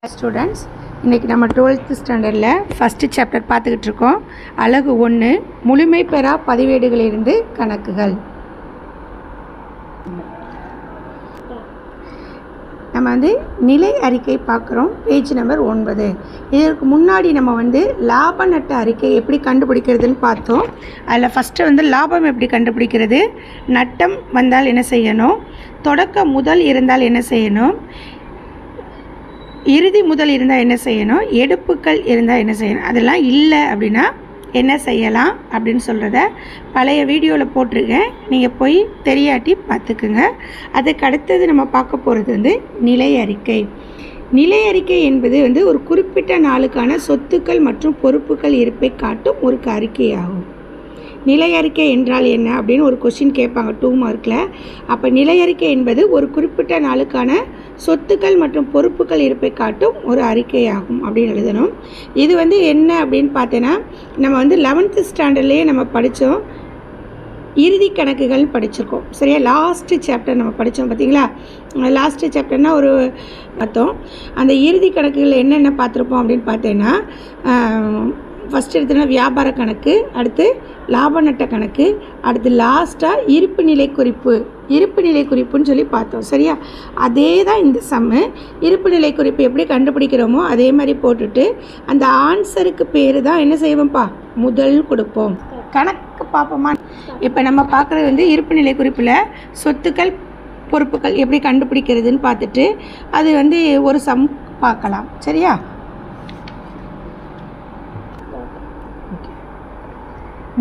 Students, இன்றைக்கி நம்ம 12th ஸ்டாண்டர்டில் ஃபஸ்ட்டு சாப்டர் பார்த்துக்கிட்டு இருக்கோம். அலகு 1 முழுமை பெறா பதிவேடுகளிலிருந்து கணக்குகள். நம்ம நிலை அறிக்கை பார்க்குறோம். Page number 9. இதற்கு முன்னாடி நம்ம லாப நட்ட அறிக்கை எப்படி கண்டுபிடிக்கிறதுன்னு பார்த்தோம். அதில் ஃபஸ்ட்டு லாபம் எப்படி கண்டுபிடிக்கிறது, நட்டம் வந்தால் என்ன செய்யணும், தொடக்க முதல் இருந்தால் என்ன செய்யணும், இறுதி முதல் இருந்தால் என்ன செய்யணும், எடுப்புக்கள் இருந்தால் என்ன செய்யணும், அதெல்லாம் இல்லை அப்படின்னா என்ன செய்யலாம் அப்படின்னு சொல்கிறத பழைய வீடியோவில் போட்டிருக்கேன். நீங்கள் போய் தெரியாட்டி பார்த்துக்குங்க. அதுக்கு அடுத்தது நம்ம பார்க்க போகிறது நிலை அறிக்கை. நிலை அறிக்கை என்பது ஒரு குறிப்பிட்ட நாளுக்கான சொத்துக்கள் மற்றும் பொறுப்புகள் இருப்பை காட்டும் ஒரு அறிக்கையாகும். நிலை அறிக்கை என்றால் என்ன அப்படின்னு ஒரு கொஸ்டின் கேட்பாங்க 2 மார்க்கில். அப்போ நிலை அறிக்கை என்பது ஒரு குறிப்பிட்ட நாளுக்கான சொத்துக்கள் மற்றும் பொறுப்புகள் இருப்பை காட்டும் ஒரு அறிக்கையாகும் அப்படின்னு எழுதணும். இது என்ன அப்படின்னு பார்த்தேன்னா, நம்ம 11th ஸ்டாண்டர்ட்லேயே நம்ம படித்தோம், இறுதி கணக்குகள் படிச்சிருக்கோம். சரியா, லாஸ்ட்டு சாப்டர் நம்ம படித்தோம் பார்த்தீங்களா. லாஸ்ட்டு சாப்டர்னால் ஒரு பார்த்தோம். அந்த இறுதி கணக்குகள் என்னென்ன பார்த்துருப்போம் அப்படின்னு பார்த்தேன்னா, ஃபஸ்ட்டு எடுத்தோன்னா வியாபார கணக்கு, அடுத்து லாப நட்ட கணக்கு, அடுத்து லாஸ்ட்டாக இருப்பு நிலை குறிப்புன்னு சொல்லி பார்த்தோம். சரியா, அதே தான் இந்த சம்மு. இருப்பு நிலை குறிப்பு எப்படி கண்டுபிடிக்கிறோமோ அதே மாதிரி போட்டுட்டு அந்த ஆன்சருக்கு பேர் தான் என்ன செய்வோம்ப்பா, முதல் கொடுப்போம். கணக்கு பார்ப்போமா. இப்போ நம்ம பார்க்குறது இருப்பு நிலை குறிப்பில் சொத்துக்கள் பொறுப்புகள் எப்படி கண்டுபிடிக்கிறதுன்னு பார்த்துட்டு அது ஒரு சம் பார்க்கலாம். சரியா,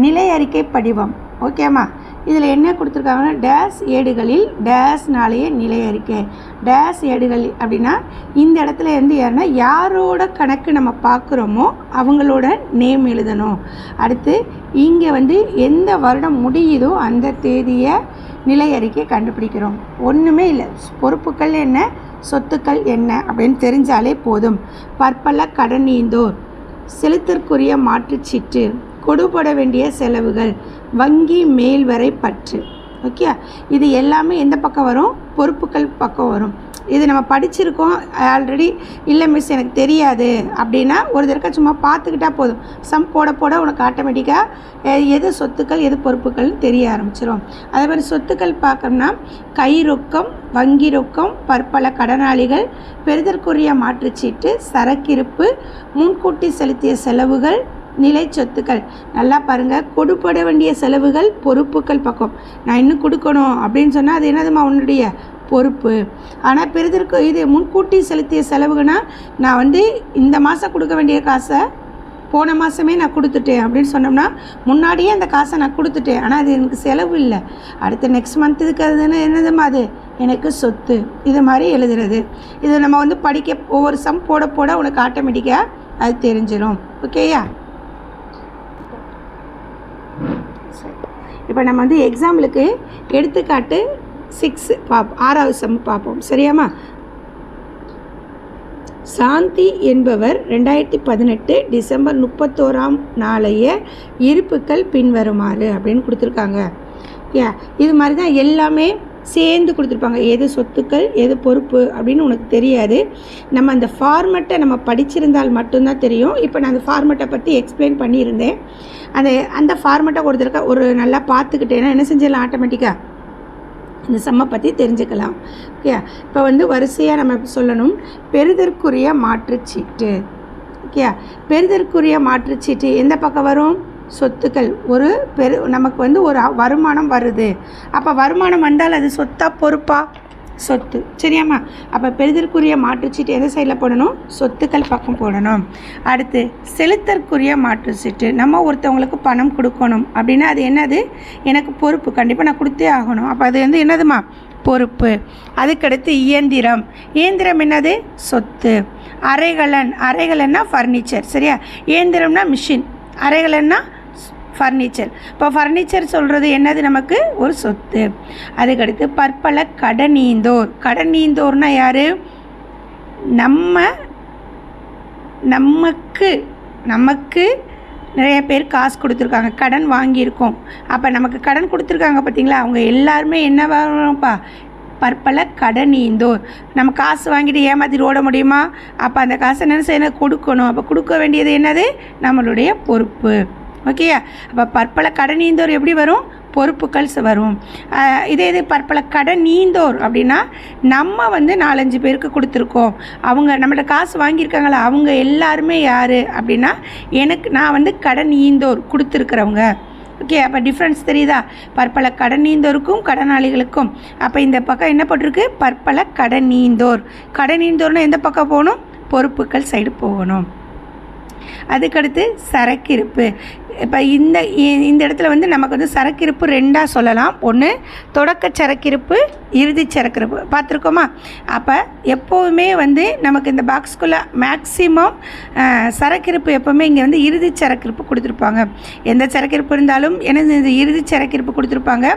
நிலை அறிக்கை படிவம். ஓகேம்மா, இதில் என்ன கொடுத்துருக்காங்கன்னா, டேஸ் ஏடுகளில் டேஸ் நாளைய நிலை அறிக்கை. டேஸ் ஏடுகள் அப்படின்னா இந்த இடத்துல யாருன்னா யாரோட கணக்கு நம்ம பார்க்குறோமோ அவங்களோட நேம் எழுதணும். அடுத்து இங்கே எந்த வருடம் முடியுதோ அந்த தேதியை நிலை அறிக்கை கண்டுபிடிக்கிறோம். ஒன்றுமே இல்லை, பொறுப்புகள் என்ன சொத்துக்கள் என்ன அப்படின்னு தெரிஞ்சாலே போதும். பற்பல கடனீந்தோர், செலுத்திற்குரிய மாற்றுச்சீட்டு, கொடுபட வேண்டிய செலவுகள், வங்கி மேல்வரை பற்று. ஓகே, இது எல்லாமே எந்த பக்கம் வரும், பொறுப்புகள் பக்கம் வரும். இது நம்ம படிச்சிருக்கோம் ஆல்ரெடி. இல்லை மிஸ் எனக்கு தெரியாது அப்படின்னா ஒரு தடவை சும்மா பார்த்துக்கிட்டா போதும். சம் போட போட உனக்கு ஆட்டோமேட்டிக்காக எது சொத்துக்கள் எது பொறுப்புகள்னு தெரிய ஆரம்பிச்சிடும். அதே மாதிரி சொத்துக்கள் பார்க்கணும்னா கை ரொக்கம், வங்கி ரொக்கம், பற்பல கடனாளிகள், பெறுதற்குரிய மாற்றுச்சீட்டு, சரக்கிருப்பு, முன்கூட்டி செலுத்திய செலவுகள், நிலை சொத்துக்கள். நல்லா பாருங்கள், கொடுப்பட வேண்டிய செலவுகள் பொறுப்புகள் பக்கம். நான் இன்னும் கொடுக்கணும் அப்படின்னு சொன்னால் அது என்னதுமா உன்னுடைய பொறுப்பு. ஆனால் பெறுதற்கு இது முன்கூட்டி செலுத்திய செலவுகள்னா நான் இந்த மாதம் கொடுக்க வேண்டிய காசை போன மாதமே நான் கொடுத்துட்டேன் அப்படின்னு சொன்னோம்னா முன்னாடியே அந்த காசை நான் கொடுத்துட்டேன், ஆனால் அது எனக்கு செலவு இல்லை, அடுத்த நெக்ஸ்ட் மந்த் இருக்கிறதுன்னு என்னதுமா அது எனக்கு சொத்து. இது மாதிரி எழுதுறது. இது நம்ம படிக்க ஒவ்வொரு சம் போட போட உனக்கு ஆட்டோமேட்டிக்காக அது தெரிஞ்சிடும். ஓகேயா. இப்போ நம்ம எக்ஸாம்பிளுக்கு எடுத்துக்காட்டு 6 பார்ப்போம், 6வது சம் பார்ப்போம். சரியாம்மா. சாந்தி என்பவர் 2018 டிசம்பர் 31ஆம் நாளைய இருப்புக்கள் பின்வருமாறு அப்படின்னு கொடுத்துருக்காங்க. இது மாதிரி தான் எல்லாமே சேர்ந்து கொடுத்துருப்பாங்க. எது சொத்துக்கள் எது பொறுப்பு அப்படின்னு உனக்கு தெரியாது. நம்ம அந்த ஃபார்மெட்டை நம்ம படிச்சிருந்தால் மட்டும்தான் தெரியும். இப்போ நான் அந்த ஃபார்மெட்டை பற்றி எக்ஸ்பிளைன் பண்ணியிருந்தேன். அந்த ஃபார்மெட்டை கொடுத்துருக்க ஒரு நல்லா பார்த்துக்கிட்டேன்னா என்ன செஞ்சிடலாம், ஆட்டோமேட்டிக்காக இந்த சம்மை பற்றி தெரிஞ்சுக்கலாம். ஓகே, இப்போ வரிசையாக நம்ம சொல்லணும். பெறுதற்குரிய மாற்றுச்சீட்டு. ஓகே, பெறுதற்குரிய மாற்றுச்சீட்டு எந்த பக்கம் வரும், சொத்துக்கள். ஒரு நமக்கு ஒரு வருமானம் வருது. அப்போ வருமானம் வந்தால் அது சொத்தா பொறுப்பா, சொத்து. சரியாம்மா. அப்போ பெறுதற்குரிய மாற்றுச்சீட்டு எந்த சைடில் போடணும், சொத்துக்கள் பக்கம் போடணும். அடுத்து செலுத்தற்குரிய மாற்றுச்சீட்டு, நம்ம ஒருத்தவங்களுக்கு பணம் கொடுக்கணும் அப்படின்னா அது என்னது, எனக்கு பொறுப்பு, கண்டிப்பாக நான் கொடுத்தே ஆகணும். அப்போ அது என்னதுமா, பொறுப்பு. அதுக்கடுத்து இயந்திரம். இயந்திரம் என்னது, சொத்து. அறைகலன்னா ஃபர்னிச்சர். சரியா, இயந்திரம்னா மிஷின், அறைகலன்னா ஃபர்னிச்சர். இப்போ ஃபர்னிச்சர் சொல்கிறது என்னது, நமக்கு ஒரு சொத்து. அதுக்கடுத்து பற்பல கடனீந்தோர்னா யார், நமக்கு நிறைய பேர் காசு கொடுத்துருக்காங்க, கடன் வாங்கியிருக்கோம். அப்போ நமக்கு கடன் கொடுத்துருக்காங்க பார்த்தீங்களா, அவங்க எல்லாருமே என்ன வரும்ப்பா, பற்பல கடனீந்தோர். நம்ம காசு வாங்கிட்டு ஏமாற்றிட்டு ஓட முடியுமா? அப்போ அந்த காசை என்ன செய்யணும்? கொடுக்கணும். அப்போ கொடுக்க வேண்டியது என்னது? நம்மளுடைய பொறுப்பு. ஓகேயா? அப்போ பற்பல கடனீந்தோர் எப்படி வரும்? பொறுப்புகள் வரும். இது பற்பல கடனீந்தோர் அப்படின்னா நம்ம 4-5 பேருக்கு கொடுத்துருக்கோம், அவங்க நம்மள்ட்ட காசு வாங்கியிருக்காங்களா, அவங்க எல்லாருமே யார் அப்படின்னா நான் கடனீந்தோர் கொடுத்துருக்குறவங்க. ஓகே, அப்போ டிஃப்ரென்ஸ் தெரியுதா? பற்பல கடனீந்தோருக்கும் கடனாளிகளுக்கும். அப்போ இந்த பக்கம் என்ன போட்டிருக்கு? பற்பல கடனீந்தோர். கடனீந்தோர்னு எந்த பக்கம் போகணும்? பொறுப்புகள் சைடு போகணும். அதுக்கடுத்து சரக்கிருப்பு. இப்போ இந்த இடத்துல நமக்கு சரக்கிருப்பு ரெண்டாக சொல்லலாம். ஒன்று தொடக்க சரக்கிருப்பு, இறுதி சரக்கிருப்பு. பார்த்துருக்கோமா? அப்போ எப்போவுமே நமக்கு இந்த பாக்ஸ்குள்ளே மேக்சிமம் சரக்கிருப்பு எப்போவுமே இங்கே இறுதி சரக்கிருப்பு கொடுத்துருப்பாங்க. எந்த சரக்கிருப்பு இருந்தாலும் இந்த இறுதி சரக்கிருப்பு கொடுத்துருப்பாங்க.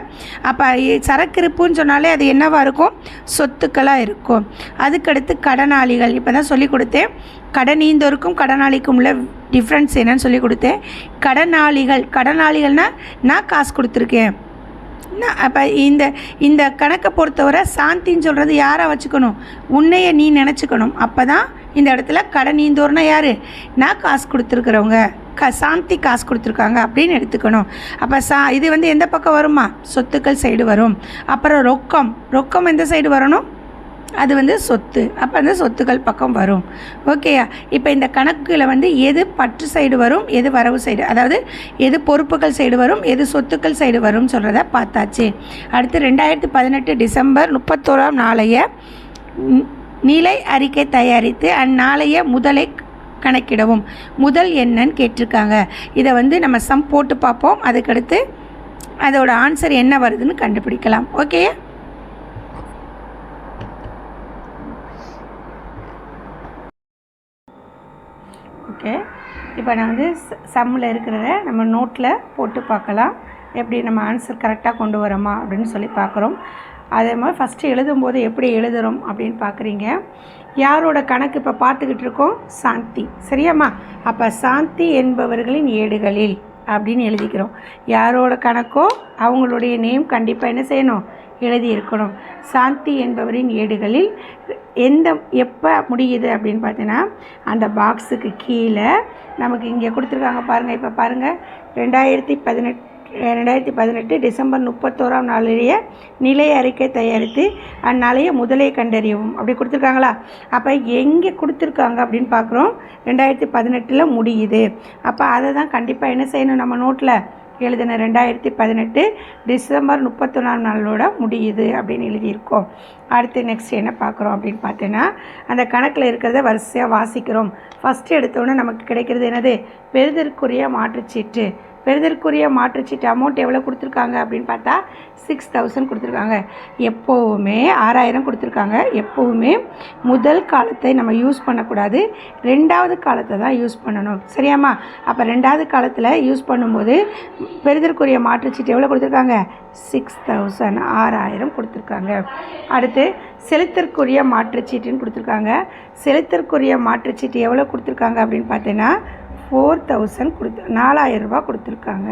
அப்போ சரக்கிருப்புன்னு சொன்னாலே அது என்னவாக இருக்கும்? சொத்துக்களாக இருக்கும். அதுக்கடுத்து கடனாளிகள். இப்போ தான் சொல்லிக் கொடுத்தேன், கடனீந்தோருக்கும் கடனாளிக்கும் உள்ள டிஃப்ரென்ஸ் என்னன்னு சொல்லி கொடுத்தேன். கடனாளிகள்னால் நான் காசு கொடுத்துருக்கேன். அப்போ இந்த கணக்கை பொறுத்தவரை சாந்தின்னு சொல்கிறது யாரை வச்சுக்கணும்? உன்னைய நீ நினச்சிக்கணும். அப்போ தான் இந்த இடத்துல கடனீந்தோர்னா யார்? நான் காசு கொடுத்துருக்குறவங்க, சாந்தி காசு கொடுத்துருக்காங்க அப்படின்னு எடுத்துக்கணும். அப்போ இது எந்த பக்கம் வருமா? சொத்துக்கள் சைடு வரும். அப்புறம் ரொக்கம் எந்த சைடு வரணும்? அது சொத்து. அப்போ அந்த சொத்துக்கள் பக்கம் வரும். ஓகேயா? இப்போ இந்த கணக்கில் எது பற்று சைடு வரும், எது வரவு சைடு, அதாவது எது பொறுப்புகள் சைடு வரும், எது சொத்துக்கள் சைடு வரும் சொல்கிறத பார்த்தாச்சு. அடுத்து 2018 டிசம்பர் 31 நாளைய நிலை அறிக்கை தயாரித்து அந்நாளைய முதலை கணக்கிடவும். முதல் என்னன்னு கேட்டிருக்காங்க. இதை நம்ம சம் போட்டு பார்ப்போம். அதுக்கடுத்து அதோட ஆன்சர் என்ன வருதுன்னு கண்டுபிடிக்கலாம். ஓகேயா? ஓகே, இப்போ நான் சம்மில் இருக்கிறத நம்ம நோட்டில் போட்டு பார்க்கலாம். எப்படி நம்ம ஆன்சர் கரெக்டாக கொண்டு வரோமா அப்படின்னு சொல்லி பார்க்குறோம். அதே மாதிரி ஃபஸ்ட்டு எழுதும்போது எப்படி எழுதுகிறோம் அப்படின்னு பார்க்குறீங்க. யாரோட கணக்கு இப்போ பார்த்துக்கிட்டு இருக்கோம்? சாந்தி. சரியாம்மா? அப்போ சாந்தி என்பவர்களின் ஏடுகளில் அப்படின்னு எழுதிக்கிறோம். யாரோட கணக்கோ அவங்களுடைய நேம் கண்டிப்பாக என்ன செய்யணும்? எழுதி இருக்கணும். சாந்தி என்பவரின் ஏடுகளில் எப்போ முடியுது அப்படின்னு பார்த்தீங்கன்னா அந்த பாக்ஸுக்கு கீழே நமக்கு இங்கே கொடுத்துருக்காங்க பாருங்கள். இப்போ பாருங்கள், 2018 டிசம்பர் 31 நாளைய நிலை அறிக்கை தயாரித்து அந்நாளைய முதலை கண்டறியவும் அப்படி கொடுத்துருக்காங்களா? அப்போ எங்கே கொடுத்துருக்காங்க அப்படின்னு பார்க்குறோம். 2018 முடியுது. அப்போ அதை தான் கண்டிப்பாக என்ன செய்யணும்? நம்ம நோட்டில் எழுதின 2018 டிசம்பர் 31 நாளோட முடியுது அப்படின்னு எழுதியிருக்கோம். அடுத்து நெக்ஸ்ட் என்ன பார்க்குறோம் அப்படின்னு பார்த்தீங்கன்னா அந்த கணக்கில் இருக்கிறத வரிசையாக வாசிக்கிறோம். ஃபஸ்ட்டு எடுத்தோன்னே நமக்கு கிடைக்கிறது என்னது? பெறுதற்குரிய மாற்றுச்சீட்டு. பெறுதற்குரிய மாற்றுச்சீட்டு அமௌண்ட் எவ்வளோ கொடுத்துருக்காங்க அப்படின்னு பார்த்தா 6000 கொடுத்துருக்காங்க. எப்போவுமே 6000 கொடுத்துருக்காங்க. எப்போவுமே முதல் காலத்தை நம்ம யூஸ் பண்ணக்கூடாது, ரெண்டாவது காலத்தை தான் யூஸ் பண்ணணும். சரியாம்மா? அப்போ ரெண்டாவது காலத்தில் யூஸ் பண்ணும்போது பெறுதற்குரிய மாற்றுச்சீட்டு எவ்வளோ கொடுத்துருக்காங்க? 6000, 6000 கொடுத்துருக்காங்க. அடுத்து செலுத்தற்குரிய மாற்றுச்சீட்டுன்னு கொடுத்துருக்காங்க. செலுத்தற்குரிய மாற்றுச்சீட்டு எவ்வளோ கொடுத்துருக்காங்க அப்படின்னு பார்த்தீங்கன்னா 4000 4000 ரூபா கொடுத்துருக்காங்க.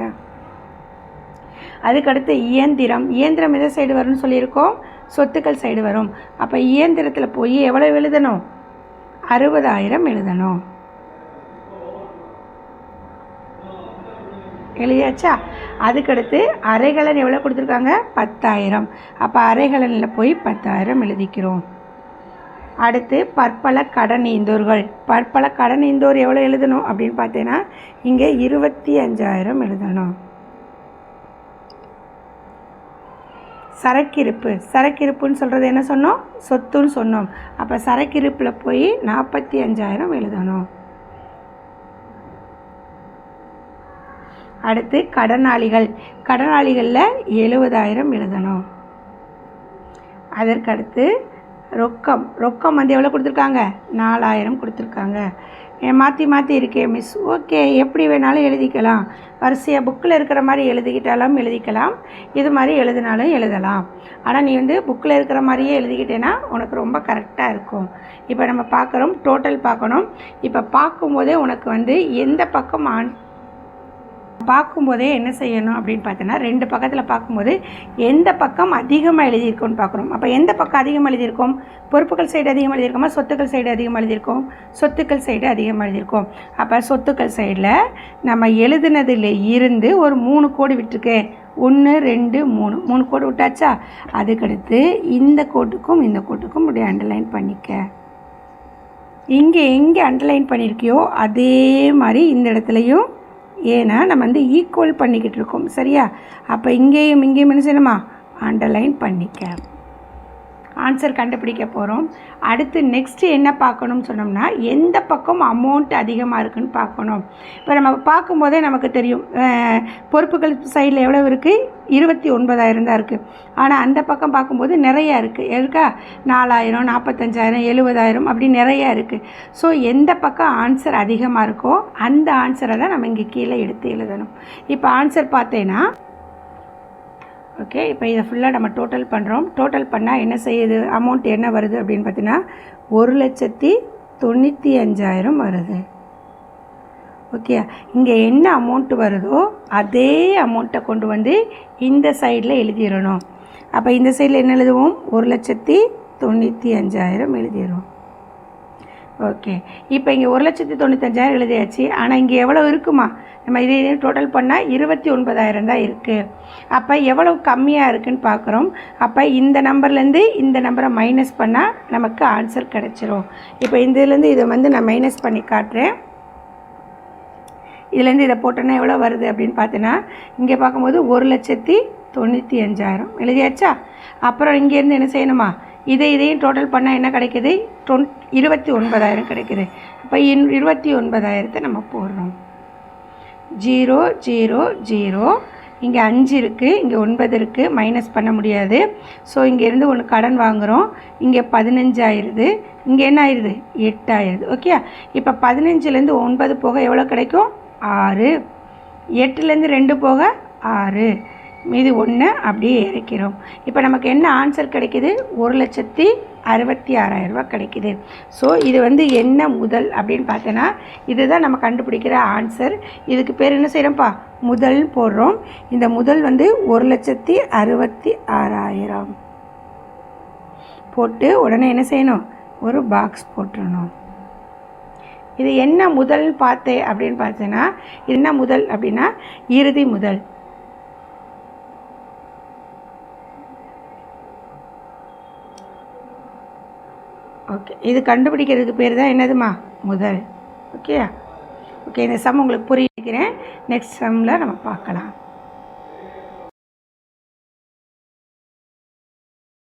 அதுக்கடுத்து இயந்திரம் எதை சைடு வரும்னு சொல்லியிருக்கோம்? சொத்துக்கள் சைடு வரும். அப்போ இயந்திரத்தில் போய் எவ்வளோ எழுதணும்? 60000 எழுதணும். எழுதியாச்சா? அதுக்கடுத்து அரைகலன் எவ்வளோ கொடுத்துருக்காங்க? 10000. அப்போ அரைகலனில் போய் 10000 எழுதிக்கிறோம். அடுத்து பற்பல கடனீந்தோர்கள். பற்பல கடனீந்தோர் எவ்வளோ எழுதணும் அப்படின்னு பார்த்தீங்கன்னா இங்கே 25000 எழுதணும். சரக்கிருப்புன்னு சொல்கிறது என்ன சொன்னோம்? சொத்துன்னு சொன்னோம். அப்போ சரக்கிருப்பில் போய் 45000 எழுதணும். அடுத்து கடனாளிகளில் 70000 எழுதணும். அதற்கடுத்து ரொக்கம் எவ்வளோ கொடுத்துருக்காங்க? 4000 கொடுத்துருக்காங்க. மாற்றி இருக்கே மிஸ். ஓகே, எப்படி வேணாலும் எழுதிக்கலாம். வரிசையாக புக்கில் இருக்கிற மாதிரி எழுதிக்கிட்டாலும் எழுதிக்கலாம், இது மாதிரி எழுதினாலும் எழுதலாம். ஆனால் நீ புக்கில் இருக்கிற மாதிரியே எழுதிக்கிட்டேன்னா உனக்கு ரொம்ப கரெக்டாக இருக்கும். இப்போ நம்ம பார்க்குறோம், டோட்டல் பார்க்கணும். இப்போ பார்க்கும்போதே உனக்கு எந்த பக்கம் பார்க்கும்போதே என்ன செய்யணும் அப்படின்னு பார்த்தோன்னா, 2 பக்கத்தில் பார்க்கும்போது எந்த பக்கம் அதிகமாக எழுதியிருக்கோன்னு பார்க்குறோம். அப்போ எந்த பக்கம் அதிகமாக எழுதியிருக்கோம்? பொறுப்புகள் சைடு அதிகமாக எழுதியிருக்கோமா, சொத்துக்கள் சைடு அதிகமாக எழுதியிருக்கோம்? சொத்துக்கள் சைடு அதிகமாக எழுதியிருக்கோம். அப்போ சொத்துக்கள் சைடில் நம்ம எழுதுனதில் இருந்து ஒரு 3 கோடு விட்டுருக்கேன். 1 2 3 கோடு விட்டாச்சா? அதுக்கடுத்து இந்த கோட்டுக்கும் இந்த கோட்டுக்கும் இப்படி அண்டர்லைன் பண்ணிக்க. இங்கே எங்கே அண்டர்லைன் பண்ணியிருக்கியோ அதே மாதிரி இந்த இடத்துலையும், ஏன்னா நம்ம வந்து ஈக்குவல் பண்ணிக்கிட்டு இருக்கோம். சரியா? அப்போ இங்கேயும் என்ன செய்யணுமா? அண்டர்லைன் பண்ணிக்க. ஆன்சர் கண்டுபிடிக்க போகிறோம். அடுத்து நெக்ஸ்ட்டு என்ன பார்க்கணும்னு சொன்னோம்னா, எந்த பக்கம் அமௌண்ட் அதிகமாக இருக்குதுன்னு பார்க்கணும். இப்போ நம்ம பார்க்கும்போதே நமக்கு தெரியும், பொறுப்புகள் சைடில் எவ்வளோ இருக்குது? 29,000 தான் இருக்குது. ஆனால் அந்த பக்கம் பார்க்கும்போது நிறையா இருக்குது. இருக்கா? 4,000, 45,000, 70,000 அப்படி நிறையா இருக்குது. ஸோ எந்த பக்கம் ஆன்சர் அதிகமாக இருக்கோ அந்த ஆன்சரை தான் நம்ம இங்கே கீழே எடுத்து எழுதணும். இப்போ ஆன்சர் பார்த்தேன்னா, ஓகே, இப்போ இதை ஃபுல்லாக நம்ம டோட்டல் பண்ணுறோம். டோட்டல் பண்ணால் என்ன செய்யுது? அமௌண்ட் என்ன வருது அப்படின்னு பார்த்தீங்கன்னா 1,95,000 வருது. ஓகே, இங்கே என்ன அமௌண்ட்டு வருதோ அதே அமௌண்ட்டை கொண்டு வந்து இந்த சைடில் எழுதிடணும். அப்போ இந்த சைடில் என்ன எழுதுவோம்? 1,95,000 எழுதிடுவோம். ஓகே, இப்போ இங்கே 1,95,000 எழுதியாச்சு. ஆனால் இங்கே எவ்வளோ இருக்குமா? நம்ம இதே டோட்டல் பண்ணால் 29,000 தான் இருக்குது. அப்போ எவ்வளோ கம்மியாக இருக்குதுன்னு பார்க்குறோம். அப்போ இந்த நம்பர்லேருந்து இந்த நம்பரை மைனஸ் பண்ணால் நமக்கு ஆன்சர் கிடச்சிரும். இப்போ இதுலேருந்து இதை வந்து நான் மைனஸ் பண்ணி காட்டுறேன். இதுலேருந்து இதை போட்டோன்னா எவ்வளோ வருது அப்படின்னு பார்த்தோன்னா, இங்கே பார்க்கும்போது 1,95,000 எழுதியாச்சா? அப்புறம் இங்கேருந்து என்ன செய்யணுமா? இதையும் டோட்டல் பண்ணால் என்ன கிடைக்கிது? 29,000 கிடைக்கிது. அப்போ 29,000 நம்ம போடுறோம். 0 0 0. இங்கே 5 இருக்குது, இங்கே 9 இருக்குது, மைனஸ் பண்ண முடியாது. ஸோ இங்கேருந்து ஒன்று கடன் வாங்குகிறோம். இங்கே 15 ஆயிடுது, இங்கே என்ன ஆயிடுது? 8 ஆயிடுது. ஓகே, இப்போ 15லேருந்து 9 போக எவ்வளோ கிடைக்கும்? 6. 8லேருந்து 2 போக 6, மீதி 1 அப்படியே இறக்கிறோம். இப்போ நமக்கு என்ன ஆன்சர் கிடைக்கிது? 1,66,000 கிடைக்கிது. ஸோ இது வந்து என்ன முதல் அப்படின்னு பார்த்தோன்னா, இதுதான் நம்ம கண்டுபிடிக்கிற ஆன்சர். இதுக்கு பேர் என்ன செய்கிறோம்ப்பா? முதல் போடுறோம். இந்த முதல் வந்து 1,66,000 போட்டு உடனே என்ன செய்யணும்? ஒரு பாக்ஸ் போட்டுடணும். இது என்ன முதல் பார்த்தேன் அப்படின்னு பார்த்தேன்னா, என்ன முதல் அப்படின்னா இறுதி முதல். ஓகே, இது கண்டுபிடிக்கிறதுக்கு பேர் தான் என்னதுமா? முதல். ஓகே, இந்த சம் உங்களுக்கு புரியுக்கிறேன். நெக்ஸ்ட் சம்மில் நம்ம பார்க்கலாம்.